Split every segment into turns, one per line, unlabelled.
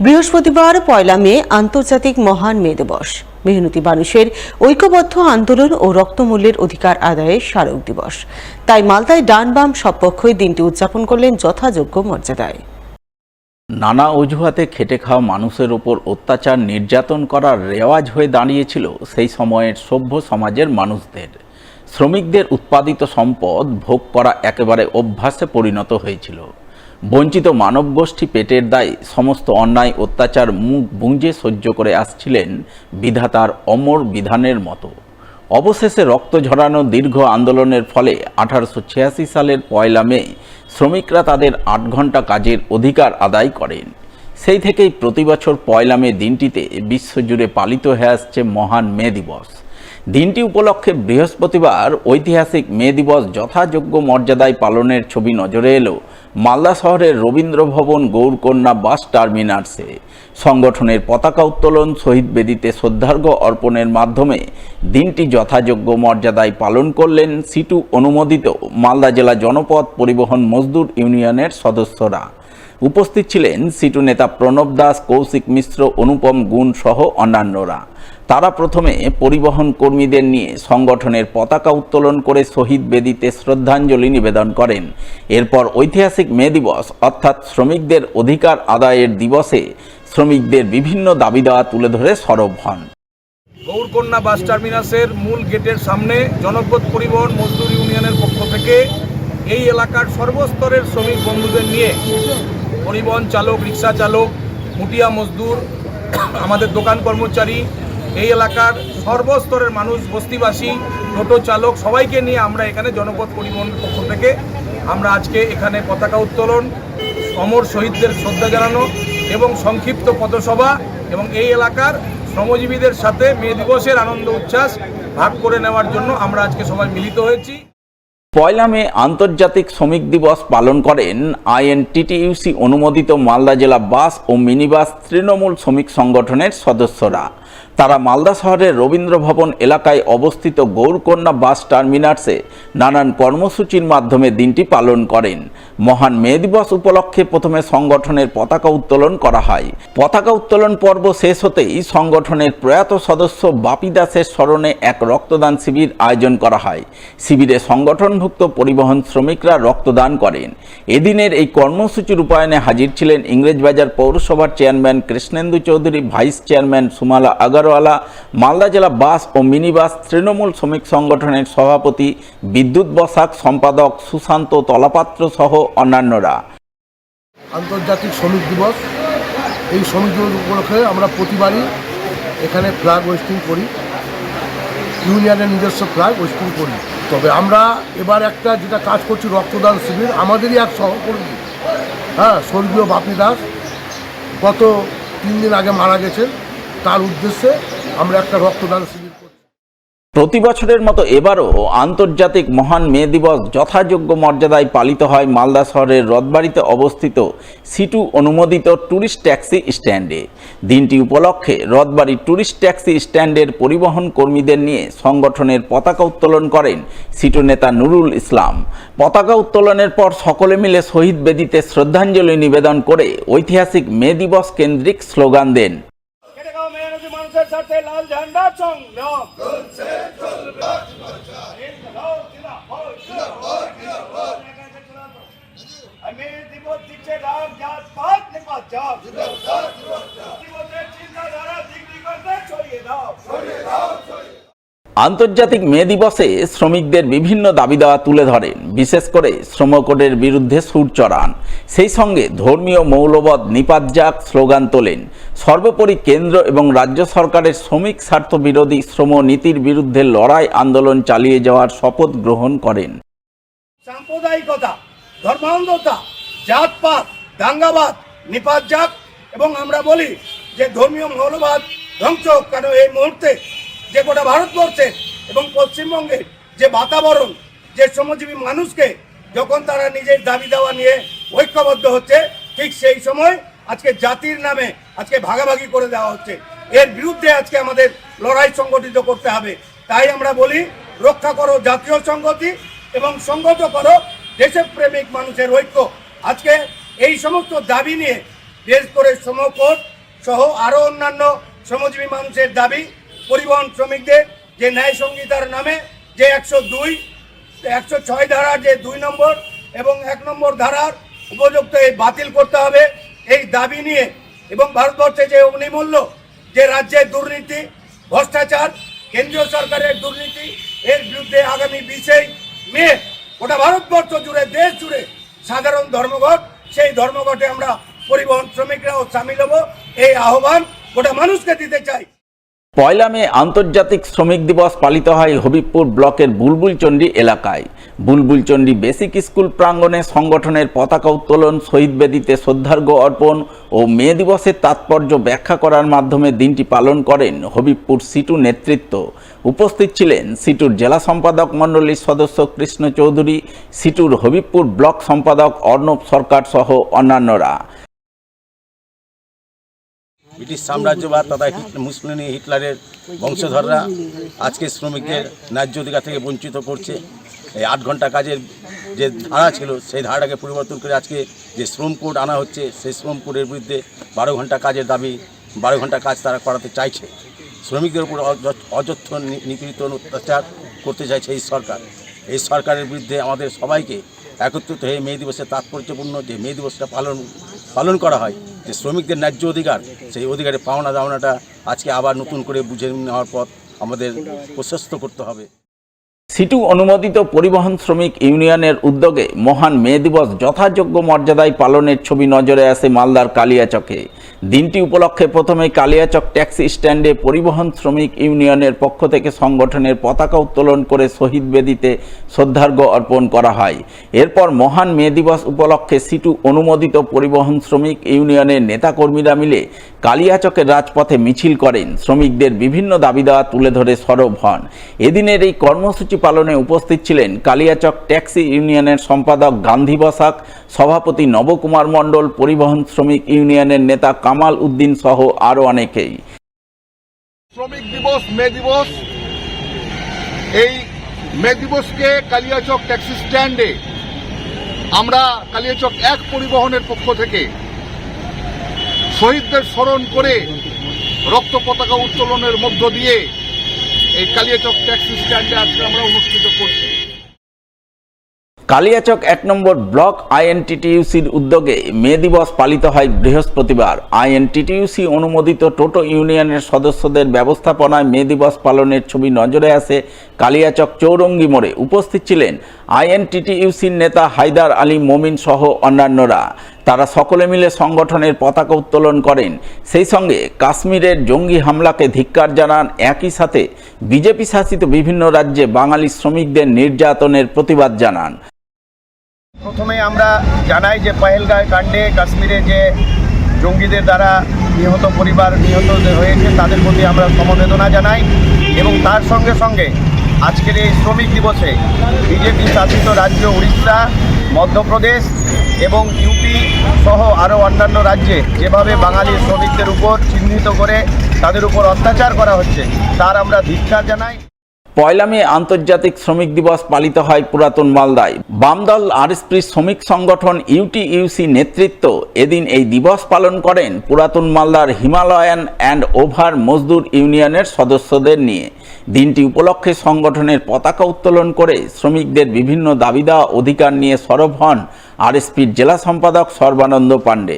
বৃহস্পতিবার 1 মে আন্তর্জাতিক মহান মে দিবস। মেহনতি মানুষের ঐক্যবদ্ধ আন্দোলন ও রক্তমূল্যের অধিকার আদায়ের স্মারক দিবস। তাই মালদায় ডান বাম সব পক্ষই দিনটি উদযাপন করলেন যথাযোগ্য মর্যাদায়।
নানা অজুহাতে খেটে খাওয়া মানুষের ওপর অত্যাচার নির্যাতন করার রেওয়াজ হয়ে দাঁড়িয়েছিল সেই সময়ের সভ্য সমাজের মানুষদের। শ্রমিকদের উৎপাদিত সম্পদ ভোগ করা একেবারে অভ্যাসে পরিণত হয়েছিল। বঞ্চিত মানবগোষ্ঠী পেটের দায়ে সমস্ত অন্যায় অত্যাচার মুখ বুঁজে সহ্য করে আসছিলেন বিধাতার অমর বিধানের মতো। অবশেষে রক্ত ঝরানো দীর্ঘ আন্দোলনের ফলে 1886 সালের 1 মে শ্রমিকরা তাদের 8 ঘন্টা কাজের অধিকার আদায় করেন। সেই থেকেই প্রতি বছর 1 মে দিনটিতে বিশ্বজুড়ে পালিত হয়ে আসছে মহান মে দিবস। দিনটি উপলক্ষে বৃহস্পতিবার ঐতিহাসিক মে দিবস যথাযোগ্য মর্যাদায় পালনের ছবি নজরে এলো মালদা শহরের রবীন্দ্র ভবন গৌরকন্যা বাস টার্মিনাসে। সংগঠনের পতাকা উত্তোলন, শহীদ বেদিতে শ্রদ্ধার্ঘ্য অর্পণের মাধ্যমে দিনটি যথাযোগ্য মর্যাদায় পালন করলেন সিটু অনুমোদিত মালদা জেলা জনপথ পরিবহন মজদুর ইউনিয়নের সদস্যরা। উপস্থিত ছিলেন সিটু নেতা প্রণব দাস, কৌশিক মিশ্র, অনুপম গুণ সহ অন্যান্যরা। তারা প্রথমে পরিবহন কর্মীদের নিয়ে সংগঠনের পতাকা উত্তোলন করে শহীদ বেদিতে শ্রদ্ধাঞ্জলি নিবেদন করেন। এরপর ঐতিহাসিক মে দিবস অর্থাৎ শ্রমিকদের অধিকার আদায়ের দিবসে শ্রমিকদের বিভিন্ন দাবি দেওয়া তুলে ধরে সরব হন।
গৌরকন্যা বাস টার্মিনাসের মূল গেটের সামনে জনপথ পরিবহন মজদুর ইউনিয়নের পক্ষ থেকে এই এলাকার সর্বস্তরের শ্রমিক বন্ধুদের নিয়ে পরিবহন চালক, রিক্সা চালক, মুটিয়া মজদুর, আমাদের দোকান কর্মচারী, এই এলাকার সর্বস্তরের মানুষ, বস্তিবাসী, টোটো চালক সবাইকে নিয়ে আমরা এখানে জনপথ পরিবহনের পক্ষ থেকে আমরা আজকে এখানে পতাকা উত্তোলন, অমর শহীদদের শ্রদ্ধা জানানো এবং সংক্ষিপ্ত পথসভা এবং এই এলাকার শ্রমজীবীদের সাথে মে দিবসের আনন্দ উচ্ছ্বাস ভাগ করে নেওয়ার জন্য আমরা আজকে সবাই মিলিত হয়েছি।
1 মে আন্তর্জাতিক শ্রমিক দিবস পালন করেন আইএনটিটিইউসি অনুমোদিত মালদা জেলা বাস ও মিনিবাস তৃণমূল শ্রমিক সংগঠনের সদস্যরা। তারা মালদা শহরের রবীন্দ্র ভবন এলাকায় অবস্থিত গৌরকন্যা বাস টার্মিনাসে নানান কর্মসূচির মাধ্যমে দিনটি পালন করেন। মহান মে দিবস উপলক্ষে প্রথমে সংগঠনের পতাকা উত্তোলন করা হয়। পতাকা উত্তোলন পর্ব শেষ হতেই সংগঠনের প্রয়াত সদস্য বাপি দাসের স্মরণে এক রক্তদান শিবির আয়োজন করা হয়। শিবিরে সংগঠনভুক্ত পরিবহন শ্রমিকরা রক্তদান করেন। এদিনের এই কর্মসূচি রূপায়ণে হাজির ছিলেন ইংরেজবাজার পৌরসভার chairman Krishnendu Chowdhury, vice chairman Sumala Agarwala, Malda জেলা বাস ও মিনিবাস তৃণমূল শ্রমিক সংগঠনের সভাপতি বিদ্যুৎ বসাক, সম্পাদক সুশান্ত তলাপাত্র সহ অন্যান্যরা।
আন্তর্জাতিক শ্রমিক দিবস, এই শ্রমিক দিবস উপলক্ষে আমরা প্রতিবারই এখানে ফ্ল্যাগ হোয়েস্টিং করি, ইউনিয়নের নিজস্ব ফ্ল্যাগ হোয়েস্টিং করি। তবে আমরা এবার একটা যেটা কাজ করছি রক্তদান শিবির, আমাদেরই এক সহকর্মী স্বর্গীয় বাপি দাস গত 3 দিন আগে মারা গেছেন, তার উদ্দেশ্যে আমরা একটা রক্তদান শিবির করছি।
প্রতি বছরের মতো এবারও আন্তর্জাতিক মহান মে দিবস যথাযোগ্য মর্যাদায় পালিত হয় মালদা শহরের রথবাড়িতে অবস্থিত সিটু অনুমোদিত ট্যুরিস্ট ট্যাক্সি স্ট্যান্ডে। দিনটি উপলক্ষে রথবাড়ি ট্যুরিস্ট ট্যাক্সি স্ট্যান্ডের পরিবহন কর্মীদের নিয়ে সংগঠনের পতাকা উত্তোলন করেন সিটু নেতা নুরুল ইসলাম। পতাকা উত্তোলনের পর সকলে মিলে শহীদ বেদিতে শ্রদ্ধাঞ্জলি নিবেদন করে ঐতিহাসিক মে দিবস কেন্দ্রিক স্লোগান দেন।
সাথে লাল ঝান্ডা সংগ্রাম আমি দিবস দিচ্ছে রাম জাত পাত নিপাত জাত দিবসের চিন্তাধারা বিক্রি করতে ছড়িয়ে দাও।
আন্তর্জাতিক মে দিবসে শ্রমিকদের বিভিন্ন দাবি দেওয়া তুলে ধরেন, বিশেষ করে শ্রমকোডের বিরুদ্ধে সুর চড়ান। সেই সঙ্গে ধর্মীয় মৌলবাদ নিপাত যাক স্লোগান তোলেন। সর্বোপরি কেন্দ্র এবং রাজ্য সরকারের শ্রমিক স্বার্থ বিরোধী শ্রম নীতির বিরুদ্ধে লড়াই আন্দোলন চালিয়ে যাওয়ার শপথ গ্রহণ করেন।
সাম্প্রদায়িকতা, ধর্মান্ধতা, জাতপাত, দাঙ্গাবাদ নিপাত যাক এবং আমরা বলি যে ধর্মীয় মৌলবাদ ধ্বংস। কেন এই মুহূর্তে যে গোটা ভারতবর্ষের এবং পশ্চিমবঙ্গের যে বাতাবরণ, যে শ্রমজীবী মানুষকে যখন তারা নিজের দাবি দেওয়া নিয়ে ঐক্যবদ্ধ হচ্ছে, ঠিক সেই সময় আজকে জাতির নামে আজকে ভাগাভাগি করে দেওয়া হচ্ছে। এর বিরুদ্ধে আজকে আমাদের লড়াই সংগঠিত করতে হবে। তাই আমরা বলি রক্ষা করো জাতীয় সংহতি এবং সংগত করো দেশপ্রেমিক মানুষের ঐক্য। আজকে এই সমস্ত দাবি নিয়ে বিশেষ করে শ্রমকোড সহ আরও অন্যান্য শ্রমজীবী মানুষের দাবি পরিবহন শ্রমিকদের যে ন্যায় সংহিতার নামে যে 106 ধারার যে 2 নম্বর এবং 1 নম্বর ধারার উপযুক্ত এই বাতিল করতে হবে এই দাবি নিয়ে এবং ভারতবর্ষে যে অগ্নিমূল্য যে রাজ্যের দুর্নীতি ভ্রষ্টাচার কেন্দ্রীয় সরকারের দুর্নীতি এর বিরুদ্ধে আগামী 20 মে গোটা ভারতবর্ষ জুড়ে দেশ জুড়ে সাধারণ ধর্মঘট সেই ধর্মঘটে আমরা পরিবহন শ্রমিকরাও সামিল হব এই আহ্বান গোটা মানুষকে দিতে চাই।
পয়লা মে আন্তর্জাতিক শ্রমিক দিবস পালিত হয় হবিবপুর ব্লকের বুলবুলচন্ডী এলাকায়। বুলবুলচন্ডী বেসিক স্কুল প্রাঙ্গণে সংগঠনের পতাকা উত্তোলন, শহীদ বেদিতে শ্রদ্ধার্ঘ্য অর্পণ ও মে দিবসের তাৎপর্য ব্যাখ্যা করার মাধ্যমে দিনটি পালন করেন হবিবপুর সিটু নেতৃত্ব। উপস্থিত ছিলেন সিটুর জেলা সম্পাদক মণ্ডলীর সদস্য কৃষ্ণ চৌধুরী, সিটুর হবিবপুর ব্লক সম্পাদক অর্ণব সরকার সহ অন্যান্যরা।
ব্রিটিশ সাম্রাজ্যবাদ তথা মুসলিনী হিটলারের বংশধররা আজকে শ্রমিকদের ন্যায্য অধিকার থেকে বঞ্চিত করছে। এই 8 ঘন্টা কাজের যে ধারা ছিল সেই ধারাটাকে পরিবর্তন করে আজকে যে শ্রম কোড আনা হচ্ছে সেই শ্রম কোডের বিরুদ্ধে 12 ঘন্টা কাজের দাবি, 12 ঘন্টা কাজ তারা করাতে চাইছে। শ্রমিকদের উপর অযথ নিপীড়িত অত্যাচার করতে চাইছে এই সরকার। এই সরকারের বিরুদ্ধে আমাদের সবাইকে একত্রিত হয়ে মে দিবসের তাৎপর্যপূর্ণ যে মে দিবসটা পালন করা হয়, যে শ্রমিকদের ন্যায্য অধিকার, সেই অধিকারে পাওনা দাওনাটা আজকে আবার নতুন করে বুঝে নেওয়ার পথ আমাদের প্রশস্ত করতে হবে।
সিটু অনুমোদিত পরিবহন শ্রমিক ইউনিয়নের উদ্যোগে মহান মে দিবস যথাযোগ্য মর্যাদায় পালনের ছবি নজরে আসে মালদার কালিয়াচকে। দিনটি উপলক্ষে প্রথমে কালিয়াচক ট্যাক্সি স্ট্যান্ডে পরিবহন শ্রমিক ইউনিয়নের পক্ষ থেকে সংগঠনের পতাকা উত্তোলন করে শহীদ বেদিতে শ্রদ্ধার্ঘ্য অর্পণ করা হয়। এরপর মহান মে দিবস উপলক্ষে সিটু অনুমোদিত পরিবহন শ্রমিক ইউনিয়নের নেতাকর্মীরা মিলে কালিয়াচকের রাজপথে মিছিল করেন। শ্রমিকদের বিভিন্ন দাবি দেওয়া তুলে ধরে সরব হন। এদিনের এই কর্মসূচি পালনে উপস্থিত ছিলেন কালিয়াচক ট্যাক্সি ইউনিয়নের সম্পাদক গান্ধী বসাক, সভাপতি নবকুমার মণ্ডল, পরিবহন শ্রমিক ইউনিয়নের নেতা কামাল উদ্দিন সহ আরও অনেকেই।
শ্রমিক দিবস, মে দিবস, এই মে দিবসকে কালিয়াচক ট্যাক্সি স্ট্যান্ডে আমরা কালিয়াচক 1 পরিবহনের পক্ষ থেকে শহীদদের স্মরণ করে রক্ত পতাকা উত্তোলনের মধ্য দিয়ে এই কালিয়াচক ট্যাক্সি স্ট্যান্ডে আজকে আমরা অনুষ্ঠিত করছি।
কালিয়াচক 1 নম্বর ব্লক আইএনটিটিইউসির উদ্যোগে মে দিবস পালিত হয় বৃহস্পতিবার। আইএনটিটিইউসি অনুমোদিত টোটো ইউনিয়নের সদস্যদের ব্যবস্থাপনায় মে দিবস পালনের ছবি নজরে আসে কালিয়াচক চৌরঙ্গি মোড়ে। উপস্থিত ছিলেন আইএনটিটিইউসির নেতা হায়দার আলী মমিন সহ অন্যান্যরা। তারা সকলে মিলে সংগঠনের পতাকা উত্তোলন করেন। সেই সঙ্গে কাশ্মীরের জঙ্গি হামলাকে ধিক্কার জানান। একই সাথে বিজেপি শাসিত বিভিন্ন রাজ্যে বাঙালি শ্রমিকদের নির্যাতনের প্রতিবাদ জানান।
প্রথমে আমরা জানাই যে পহেলগাঁও কাণ্ডে কাশ্মীরে যে জঙ্গিদের দ্বারা নিহত পরিবার নিহত হয়েছে তাদের প্রতি আমরা সমবেদনা জানাই এবং তার সঙ্গে সঙ্গে আজকের এই শ্রমিক দিবসে বিজেপি শাসিত রাজ্য উড়িষ্যা, মধ্যপ্রদেশ এবং ইউপি সহ আরও অন্যান্য রাজ্যে যেভাবে বাঙালি শ্রমিকদের উপর চিহ্নিত করে তাদের উপর অত্যাচার করা হচ্ছে তার আমরা ধিক্কার জানাই।
পয়লা মে আন্তর্জাতিক শ্রমিক দিবস পালিত হয় পুরাতন মালদায়। বামদল আরএসপি শ্রমিক সংগঠন ইউটিইউসি নেতৃত্ব এদিন এই দিবস পালন করেন পুরাতন মালদার হিমালয়ান অ্যান্ড ওভার মজদুর ইউনিয়নের সদস্যদের নিয়ে। দিনটি উপলক্ষে সংগঠনের পতাকা উত্তোলন করে শ্রমিকদের বিভিন্ন দাবি দেওয়া অধিকার নিয়ে সরব হন আরএসপির জেলা সম্পাদক সর্বানন্দ পাণ্ডে।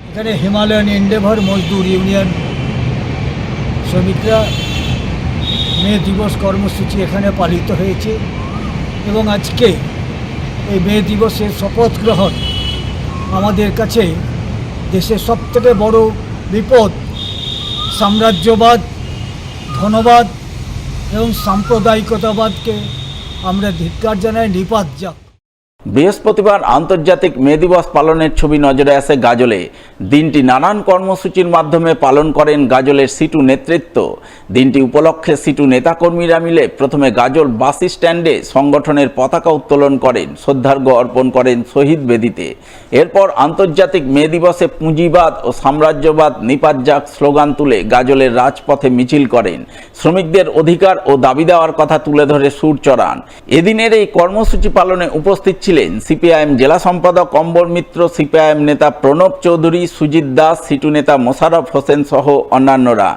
এখানে হিমালয়ান এন্ডেভার মজদুর ইউনিয়ন শ্রমিকরা মে দিবস কর্মসূচি এখানে পালিত হয়েছে এবং আজকে এই মে দিবসের শপথ গ্রহণ আমাদের কাছে দেশের সবথেকে বড় বিপদ সাম্রাজ্যবাদ, ধনবাদ এবং সাম্প্রদায়িকতাবাদকে আমরা ধিক্কার জানাই, নিপাত যাক।
বৃহস্পতিবার আন্তর্জাতিক মে দিবস পালনের ছবি নজরে আসে গাজলে। দিনটি নানান কর্মসূচির মাধ্যমে পালন করেন গাজলের সিটু নেতৃত্ব। দিনটি উপলক্ষে সিটু নেতাকর্মীরা মিলে প্রথমে গাজল বাস স্ট্যান্ডে সংগঠনের পতাকা উত্তোলন করেন, শ্রদ্ধার্ঘ্য অর্পণ করেন শহীদ বেদিতে। এরপর আন্তর্জাতিক মে দিবসে পুঁজিবাদ ও সাম্রাজ্যবাদ নিপাত যাক স্লোগান তুলে গাজলের রাজপথে মিছিল করেন। শ্রমিকদের অধিকার ও দাবি দেওয়ার কথা তুলে ধরে সুর চড়ান। এদিনের এই কর্মসূচি পালনে উপস্থিত ছিলেন সিপিআইএম জেলা সম্পাদক অম্বর মিত্র, সিপিআইএম নেতা প্রণব চৌধুরী, সুজিত দাস, সিটু নেতা মোশাররফ হোসেন সহ অন্যান্যরা।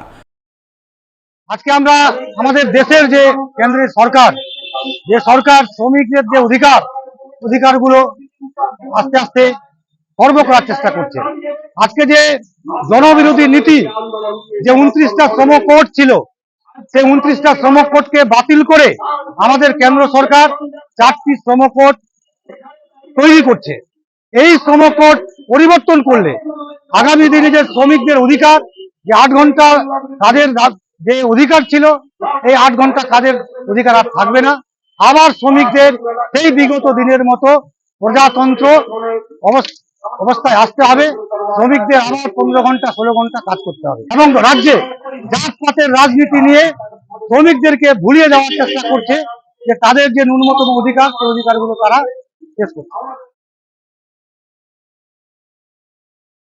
আজকে আমরা আমাদের দেশের যে কেন্দ্রের সরকার, যে সরকার শ্রমিকদের যে অধিকারগুলো আস্তে আস্তে খর্ব করার চেষ্টা করছে। আজকে যে জনবিরোধী নীতি, যে 29টা শ্রম কোড ছিল, সেই 29টা শ্রম কোডকে বাতিল করে আমাদের কেন্দ্র সরকার 4টি শ্রম কোড তৈরি করছে। এই শ্রম কোড পরিবর্তন করলে আগামী দিনে যে শ্রমিকদের অধিকার, যে 8 ঘন্টা কাজের যে অধিকার ছিল, এই 8 ঘন্টা কাজের অধিকার আর থাকবে না। আবার শ্রমিকদের সেই বিগত দিনের মতো প্রজাতন্ত্র অবস্থায় আসতে হবে। শ্রমিকদের আবার 15 ঘন্টা 16 ঘন্টা কাজ করতে হবে। এবং রাজ্যে জাতপাতের রাজনীতি নিয়ে শ্রমিকদেরকে ভুলিয়ে দেওয়ার চেষ্টা করছে, যে তাদের যে ন্যূনতম অধিকার, সেই অধিকারগুলো তারা শেষ করছে।